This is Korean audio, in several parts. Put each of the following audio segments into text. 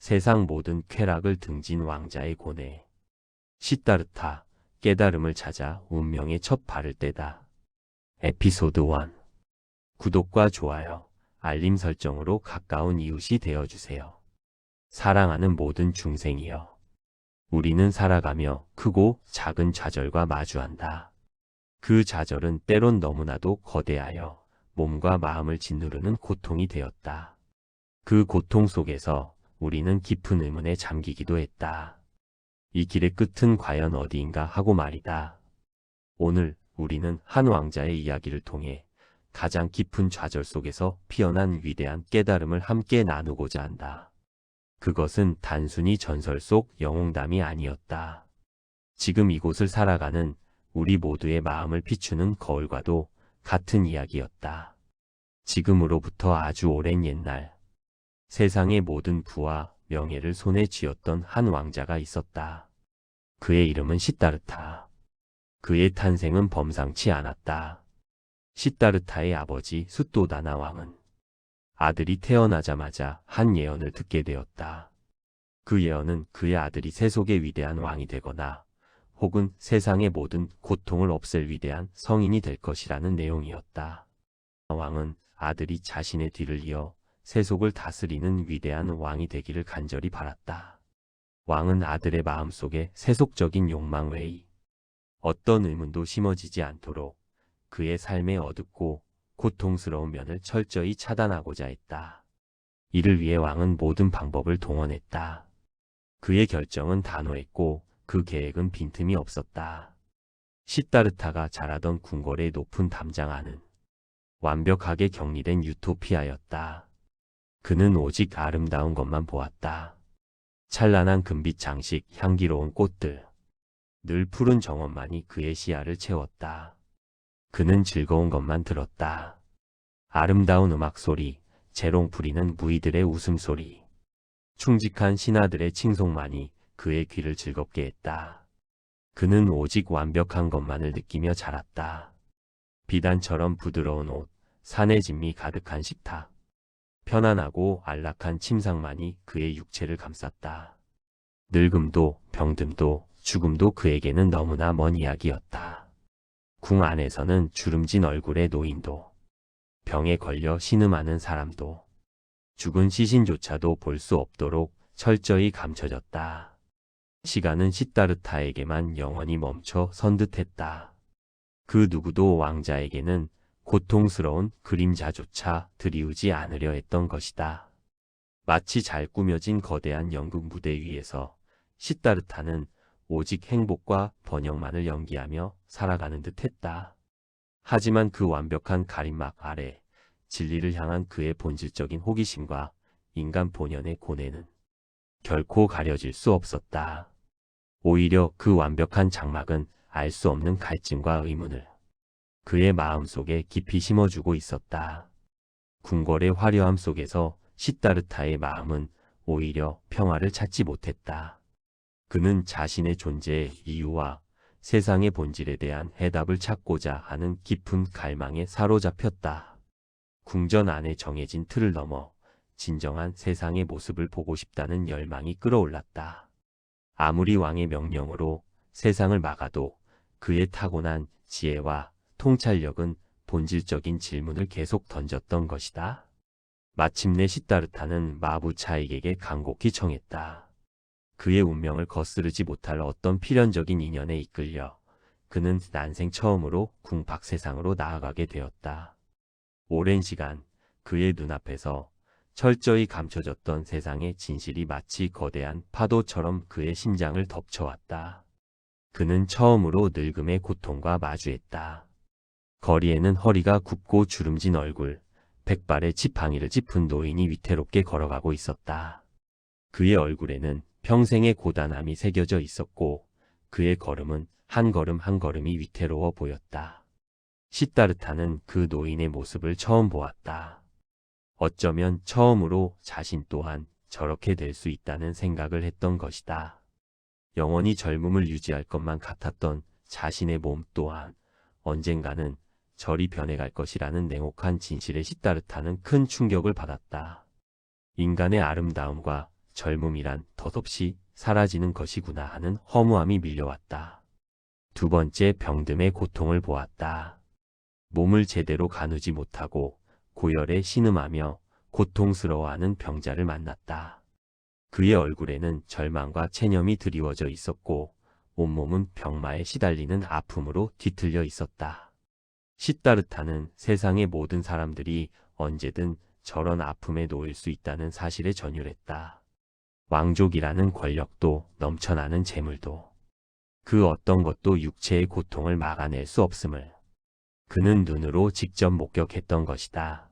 세상 모든 쾌락을 등진 왕자의 고뇌. 시다르타, 깨달음을 찾아 운명의 첫 발을 떼다. 에피소드 1. 구독과 좋아요, 알림 설정으로 가까운 이웃이 되어주세요. 사랑하는 모든 중생이여. 우리는 살아가며 크고 작은 좌절과 마주한다. 그 좌절은 때론 너무나도 거대하여 몸과 마음을 짓누르는 고통이 되었다. 그 고통 속에서 우리는 깊은 의문에 잠기기도 했다. 이 길의 끝은 과연 어디인가 하고 말이다. 오늘 우리는 한 왕자의 이야기를 통해 가장 깊은 좌절 속에서 피어난 위대한 깨달음을 함께 나누고자 한다. 그것은 단순히 전설 속 영웅담이 아니었다. 지금 이곳을 살아가는 우리 모두의 마음을 비추는 거울과도 같은 이야기였다. 지금으로부터 아주 오랜 옛날, 세상의 모든 부와 명예를 손에 쥐었던 한 왕자가 있었다. 그의 이름은 시다르타. 그의 탄생은 범상치 않았다. 시다르타의 아버지 숫도다나 왕은 아들이 태어나자마자 한 예언을 듣게 되었다. 그 예언은 그의 아들이 세속의 위대한 왕이 되거나 혹은 세상의 모든 고통을 없앨 위대한 성인이 될 것이라는 내용이었다. 왕은 아들이 자신의 뒤를 이어 세속을 다스리는 위대한 왕이 되기를 간절히 바랐다. 왕은 아들의 마음속에 세속적인 욕망 외의 어떤 의문도 심어지지 않도록 그의 삶의 어둡고 고통스러운 면을 철저히 차단하고자 했다. 이를 위해 왕은 모든 방법을 동원했다. 그의 결정은 단호했고 그 계획은 빈틈이 없었다. 시다르타가 자라던 궁궐의 높은 담장 안은 완벽하게 격리된 유토피아였다. 그는 오직 아름다운 것만 보았다. 찬란한 금빛 장식, 향기로운 꽃들, 늘 푸른 정원만이 그의 시야를 채웠다. 그는 즐거운 것만 들었다. 아름다운 음악 소리, 재롱 부리는 무희들의 웃음소리, 충직한 신하들의 칭송만이 그의 귀를 즐겁게 했다. 그는 오직 완벽한 것만을 느끼며 자랐다. 비단처럼 부드러운 옷, 산의 진미 가득한 식탁, 편안하고 안락한 침상만이 그의 육체를 감쌌다. 늙음도 병듦도 죽음도 그에게는 너무나 먼 이야기였다. 궁 안에서는 주름진 얼굴의 노인도, 병에 걸려 신음하는 사람도, 죽은 시신조차도 볼 수 없도록 철저히 감춰졌다. 시간은 시다르타에게만 영원히 멈춰 선 듯했다. 그 누구도 왕자에게는 고통스러운 그림자조차 드리우지 않으려 했던 것이다. 마치 잘 꾸며진 거대한 연극 무대 위에서 시다르타는 오직 행복과 번영만을 연기하며 살아가는 듯 했다. 하지만 그 완벽한 가림막 아래 진리를 향한 그의 본질적인 호기심과 인간 본연의 고뇌는 결코 가려질 수 없었다. 오히려 그 완벽한 장막은 알 수 없는 갈증과 의문을 그의 마음속에 깊이 심어주고 있었다. 궁궐의 화려함 속에서 시다르타의 마음은 오히려 평화를 찾지 못했다. 그는 자신의 존재의 이유와 세상의 본질에 대한 해답을 찾고자 하는 깊은 갈망에 사로잡혔다. 궁전 안에 정해진 틀을 넘어 진정한 세상의 모습을 보고 싶다는 열망이 끌어올랐다. 아무리 왕의 명령으로 세상을 막아도 그의 타고난 지혜와 통찰력은 본질적인 질문을 계속 던졌던 것이다. 마침내 시다르타는 마부차익에게 간곡히 청했다. 그의 운명을 거스르지 못할 어떤 필연적인 인연에 이끌려 그는 난생 처음으로 궁 밖 세상으로 나아가게 되었다. 오랜 시간 그의 눈앞에서 철저히 감춰졌던 세상의 진실이 마치 거대한 파도처럼 그의 심장을 덮쳐왔다. 그는 처음으로 늙음의 고통과 마주했다. 거리에는 허리가 굽고 주름진 얼굴, 백발의 지팡이를 짚은 노인이 위태롭게 걸어가고 있었다. 그의 얼굴에는 평생의 고단함이 새겨져 있었고 그의 걸음은 한 걸음 한 걸음이 위태로워 보였다. 시다르타는 그 노인의 모습을 처음 보았다. 어쩌면 처음으로 자신 또한 저렇게 될 수 있다는 생각을 했던 것이다. 영원히 젊음을 유지할 것만 같았던 자신의 몸 또한 언젠가는 저리 변해갈 것이라는 냉혹한 진실에 시다르타는 큰 충격을 받았다. 인간의 아름다움과 젊음이란 덧없이 사라지는 것이구나 하는 허무함이 밀려왔다. 두 번째, 병듦의 고통을 보았다. 몸을 제대로 가누지 못하고 고열에 신음하며 고통스러워하는 병자를 만났다. 그의 얼굴에는 절망과 체념이 드리워져 있었고 온몸은 병마에 시달리는 아픔으로 뒤틀려 있었다. 시다르타는 세상의 모든 사람들이 언제든 저런 아픔에 놓일 수 있다는 사실에 전율했다. 왕족이라는 권력도 넘쳐나는 재물도 그 어떤 것도 육체의 고통을 막아낼 수 없음을 그는 눈으로 직접 목격했던 것이다.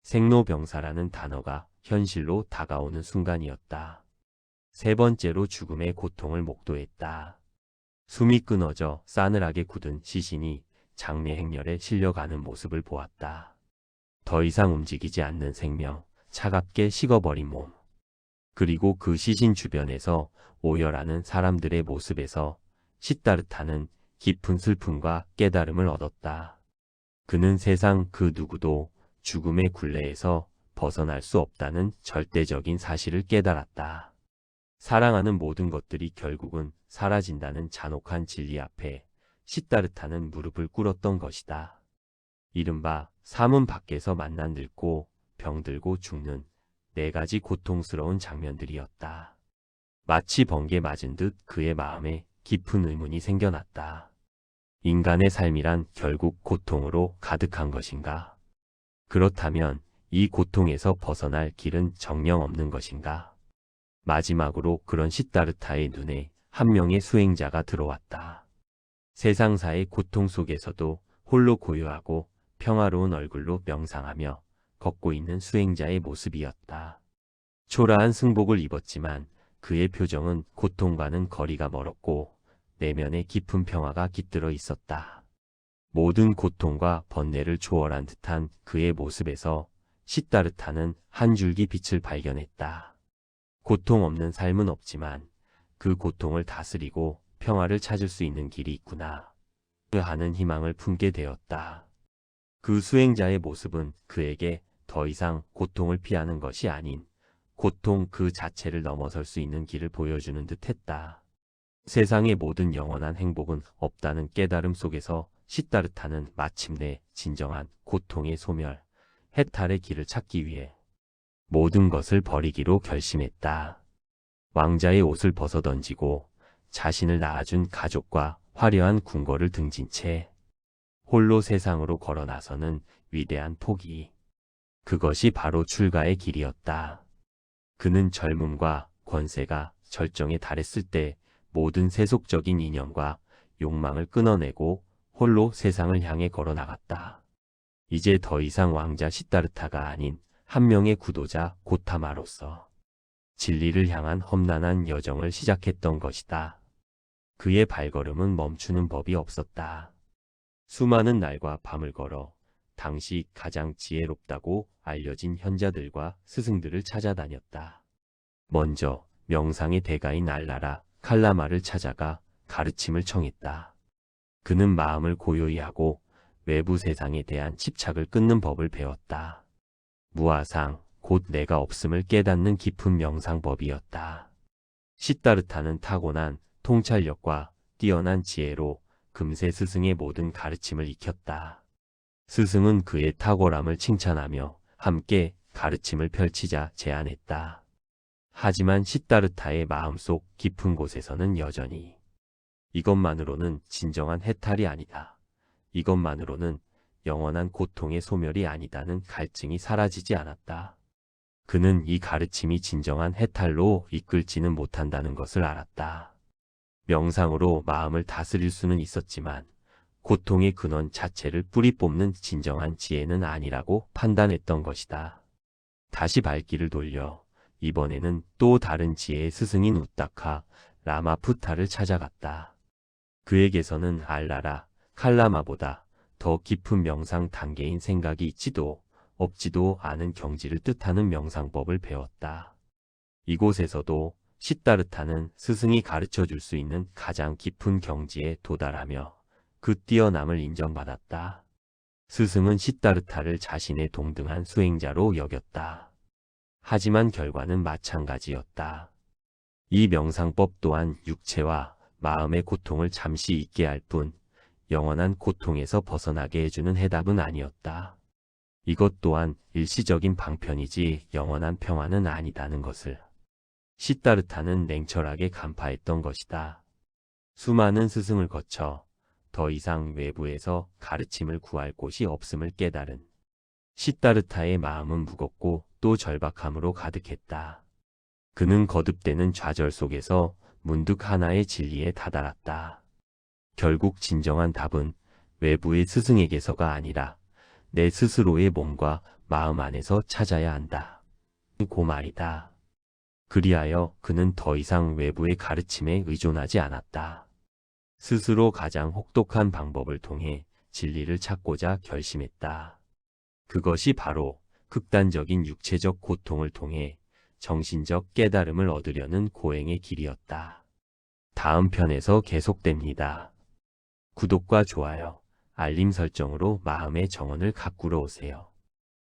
생로병사라는 단어가 현실로 다가오는 순간이었다. 세 번째로 죽음의 고통을 목도했다. 숨이 끊어져 싸늘하게 굳은 시신이 장례 행렬에 실려가는 모습을 보았다. 더 이상 움직이지 않는 생명, 차갑게 식어버린 몸. 그리고 그 시신 주변에서 오열하는 사람들의 모습에서 시다르타는 깊은 슬픔과 깨달음을 얻었다. 그는 세상 그 누구도 죽음의 굴레에서 벗어날 수 없다는 절대적인 사실을 깨달았다. 사랑하는 모든 것들이 결국은 사라진다는 잔혹한 진리 앞에 시다르타는 무릎을 꿇었던 것이다. 이른바 사문 밖에서 만나 늙고 병들고 죽는 네 가지 고통스러운 장면들이었다. 마치 번개 맞은 듯 그의 마음에 깊은 의문이 생겨났다. 인간의 삶이란 결국 고통으로 가득한 것인가? 그렇다면 이 고통에서 벗어날 길은 정녕 없는 것인가? 마지막으로 그런 시다르타의 눈에 한 명의 수행자가 들어왔다. 세상사의 고통 속에서도 홀로 고요하고 평화로운 얼굴로 명상하며 걷고 있는 수행자의 모습이었다. 초라한 승복을 입었지만 그의 표정은 고통과는 거리가 멀었고 내면에 깊은 평화가 깃들어 있었다. 모든 고통과 번뇌를 초월한 듯한 그의 모습에서 시다르타는 한 줄기 빛을 발견했다. 고통 없는 삶은 없지만 그 고통을 다스리고 평화를 찾을 수 있는 길이 있구나 하는 희망을 품게 되었다. 그 수행자의 모습은 그에게 더 이상 고통을 피하는 것이 아닌 고통 그 자체를 넘어설 수 있는 길을 보여주는 듯 했다. 세상의 모든 영원한 행복은 없다는 깨달음 속에서 시다르타는 마침내 진정한 고통의 소멸, 해탈의 길을 찾기 위해 모든 것을 버리기로 결심했다. 왕자의 옷을 벗어던지고 자신을 낳아준 가족과 화려한 궁궐을 등진 채 홀로 세상으로 걸어 나서는 위대한 포기. 그것이 바로 출가의 길이었다. 그는 젊음과 권세가 절정에 달했을 때 모든 세속적인 인연과 욕망을 끊어내고 홀로 세상을 향해 걸어 나갔다. 이제 더 이상 왕자 시다르타가 아닌 한 명의 구도자 고타마로서 진리를 향한 험난한 여정을 시작했던 것이다. 그의 발걸음은 멈추는 법이 없었다. 수많은 날과 밤을 걸어 당시 가장 지혜롭다고 알려진 현자들과 스승들을 찾아다녔다. 먼저 명상의 대가인 알라라 칼라마를 찾아가 가르침을 청했다. 그는 마음을 고요히 하고 외부 세상에 대한 집착을 끊는 법을 배웠다. 무아상, 곧 내가 없음을 깨닫는 깊은 명상법이었다. 시다르타는 타고난 통찰력과 뛰어난 지혜로 금세 스승의 모든 가르침을 익혔다. 스승은 그의 탁월함을 칭찬하며 함께 가르침을 펼치자 제안했다. 하지만 시다르타의 마음속 깊은 곳에서는 여전히 이것만으로는 진정한 해탈이 아니다. 이것만으로는 영원한 고통의 소멸이 아니다는 갈증이 사라지지 않았다. 그는 이 가르침이 진정한 해탈로 이끌지는 못한다는 것을 알았다. 명상으로 마음을 다스릴 수는 있었지만 고통의 근원 자체를 뿌리 뽑는 진정한 지혜는 아니라고 판단했던 것이다. 다시 발길을 돌려 이번에는 또 다른 지혜의 스승인 우타카 라마푸타를 찾아갔다. 그에게서는 알라라 칼라마보다 더 깊은 명상 단계인 생각이 있지도 없지도 않은 경지를 뜻하는 명상법을 배웠다. 이곳에서도 시다르타는 스승이 가르쳐 줄 수 있는 가장 깊은 경지에 도달하며 그 뛰어남을 인정받았다. 스승은 시다르타를 자신의 동등한 수행자로 여겼다. 하지만 결과는 마찬가지였다. 이 명상법 또한 육체와 마음의 고통을 잠시 잊게 할 뿐 영원한 고통에서 벗어나게 해주는 해답은 아니었다. 이것 또한 일시적인 방편이지 영원한 평화는 아니다는 것을 시다르타는 냉철하게 간파했던 것이다. 수많은 스승을 거쳐 더 이상 외부에서 가르침을 구할 곳이 없음을 깨달은 시다르타의 마음은 무겁고 또 절박함으로 가득했다. 그는 거듭되는 좌절 속에서 문득 하나의 진리에 다다랐다. 결국 진정한 답은 외부의 스승에게서가 아니라 내 스스로의 몸과 마음 안에서 찾아야 한다. 그 말이다. 그리하여 그는 더 이상 외부의 가르침에 의존하지 않았다. 스스로 가장 혹독한 방법을 통해 진리를 찾고자 결심했다. 그것이 바로 극단적인 육체적 고통을 통해 정신적 깨달음을 얻으려는 고행의 길이었다. 다음 편에서 계속됩니다. 구독과 좋아요, 알림 설정으로 마음의 정원을 가꾸러 오세요.